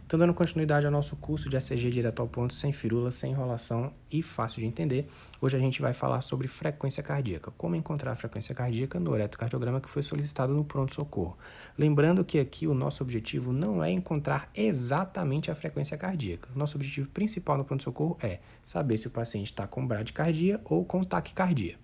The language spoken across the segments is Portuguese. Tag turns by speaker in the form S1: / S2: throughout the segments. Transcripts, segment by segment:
S1: Então, dando continuidade ao nosso curso de ECG direto ao ponto, sem firula, sem enrolação e fácil de entender, hoje a gente vai falar sobre frequência cardíaca. Como encontrar a frequência cardíaca no eletrocardiograma que foi solicitado no pronto-socorro. Lembrando que aqui o nosso objetivo não é encontrar exatamente a frequência cardíaca. Nosso objetivo principal no pronto-socorro é saber se o paciente está com bradicardia ou com taquicardia.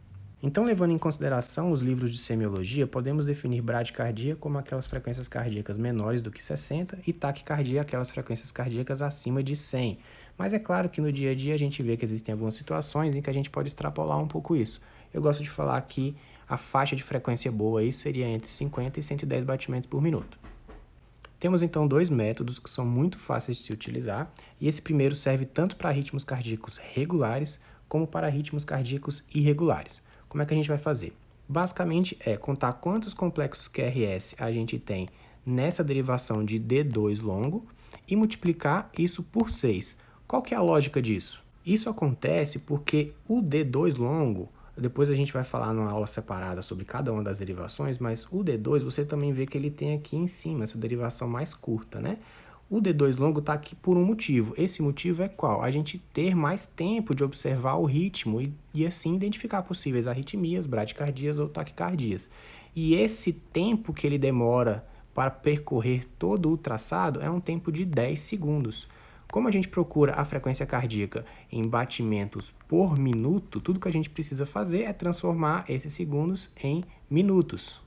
S1: Então, levando em consideração os livros de semiologia, podemos definir bradicardia como aquelas frequências cardíacas menores do que 60 e taquicardia aquelas frequências cardíacas acima de 100. Mas é claro que no dia a dia a gente vê que existem algumas situações em que a gente pode extrapolar um pouco isso. Eu gosto de falar que a faixa de frequência boa aí seria entre 50 e 110 batimentos por minuto. Temos então dois métodos que são muito fáceis de se utilizar, e esse primeiro serve tanto para ritmos cardíacos regulares como para ritmos cardíacos irregulares. Como é que a gente vai fazer? Basicamente é contar quantos complexos QRS a gente tem nessa derivação de D2 longo e multiplicar isso por 6. Qual que é a lógica disso? Isso acontece porque o D2 longo, depois a gente vai falar numa aula separada sobre cada uma das derivações, mas o D2 você também vê que ele tem aqui em cima essa derivação mais curta, né? O D2 longo está aqui por um motivo. Esse motivo é qual? A gente ter mais tempo de observar o ritmo e assim identificar possíveis arritmias, bradicardias ou taquicardias. E esse tempo que ele demora para percorrer todo o traçado é um tempo de 10 segundos. Como a gente procura a frequência cardíaca em batimentos por minuto, tudo que a gente precisa fazer é transformar esses segundos em minutos.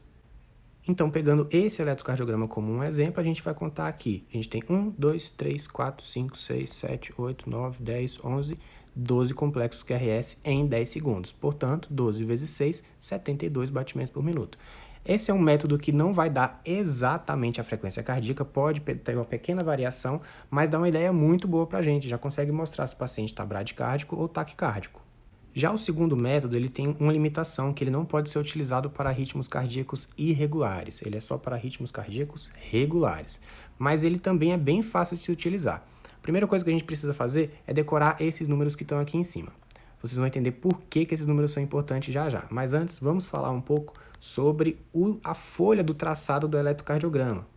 S1: Então, pegando esse eletrocardiograma como um exemplo, a gente vai contar aqui. A gente tem 1, 2, 3, 4, 5, 6, 7, 8, 9, 10, 11, 12 complexos QRS em 10 segundos. Portanto, 12 vezes 6, 72 batimentos por minuto. Esse é um método que não vai dar exatamente a frequência cardíaca, pode ter uma pequena variação, mas dá uma ideia muito boa para a gente. Já consegue mostrar se o paciente está bradicárdico ou taquicárdico. Já o segundo método, ele tem uma limitação, que ele não pode ser utilizado para ritmos cardíacos irregulares, ele é só para ritmos cardíacos regulares, mas ele também é bem fácil de se utilizar. A primeira coisa que a gente precisa fazer é decorar esses números que estão aqui em cima. Vocês vão entender por que esses números são importantes já já, mas antes vamos falar um pouco sobre a folha do traçado do eletrocardiograma.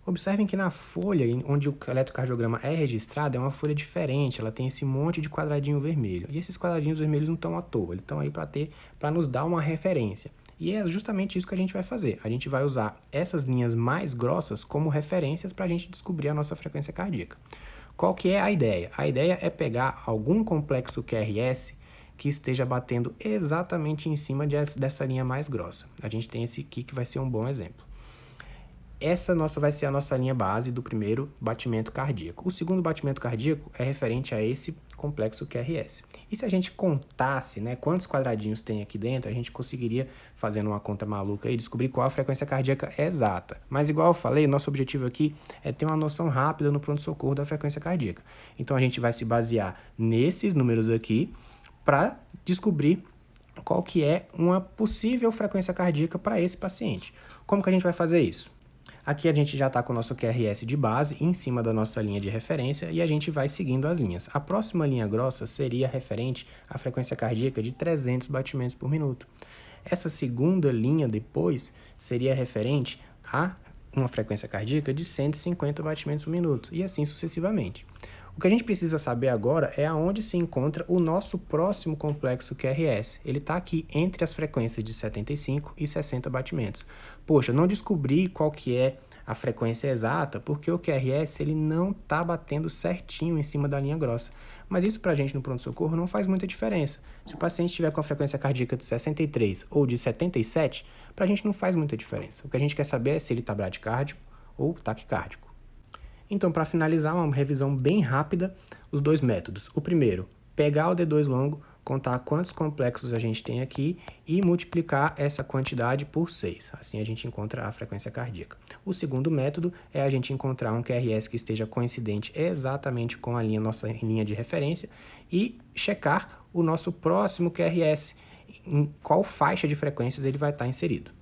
S1: Observem que na folha onde o eletrocardiograma é registrado é uma folha diferente, ela tem esse monte de quadradinho vermelho. E esses quadradinhos vermelhos não estão à toa, eles estão aí para nos dar uma referência. E é justamente isso que a gente vai fazer. A gente vai usar essas linhas mais grossas como referências para a gente descobrir a nossa frequência cardíaca. Qual que é a ideia? A ideia é pegar algum complexo QRS que esteja batendo exatamente em cima dessa linha mais grossa. A gente tem esse aqui que vai ser um bom exemplo. Essa vai ser a nossa linha base do primeiro batimento cardíaco. O segundo batimento cardíaco é referente a esse complexo QRS. E se a gente contasse, né, quantos quadradinhos tem aqui dentro, a gente conseguiria, fazendo uma conta maluca aí, descobrir qual a frequência cardíaca exata. Mas igual eu falei, nosso objetivo aqui é ter uma noção rápida no pronto-socorro da frequência cardíaca. Então a gente vai se basear nesses números aqui para descobrir qual que é uma possível frequência cardíaca para esse paciente. Como que a gente vai fazer isso? Aqui a gente já está com o nosso QRS de base em cima da nossa linha de referência e a gente vai seguindo as linhas. A próxima linha grossa seria referente à frequência cardíaca de 300 batimentos por minuto. Essa segunda linha depois seria referente a uma frequência cardíaca de 150 batimentos por minuto e assim sucessivamente. O que a gente precisa saber agora é aonde se encontra o nosso próximo complexo QRS. Ele está aqui entre as frequências de 75 e 60 batimentos. Poxa, não descobri qual que é a frequência exata porque o QRS ele não está batendo certinho em cima da linha grossa. Mas isso para a gente no pronto-socorro não faz muita diferença. Se o paciente estiver com a frequência cardíaca de 63 ou de 77, para a gente não faz muita diferença. O que a gente quer saber é se ele está bradicárdico ou taquicárdico. Então, para finalizar, uma revisão bem rápida, os dois métodos. O primeiro, pegar o D2 longo, contar quantos complexos a gente tem aqui e multiplicar essa quantidade por 6. Assim a gente encontra a frequência cardíaca. O segundo método é a gente encontrar um QRS que esteja coincidente exatamente com a nossa linha de referência e checar o nosso próximo QRS, em qual faixa de frequências ele vai estar inserido.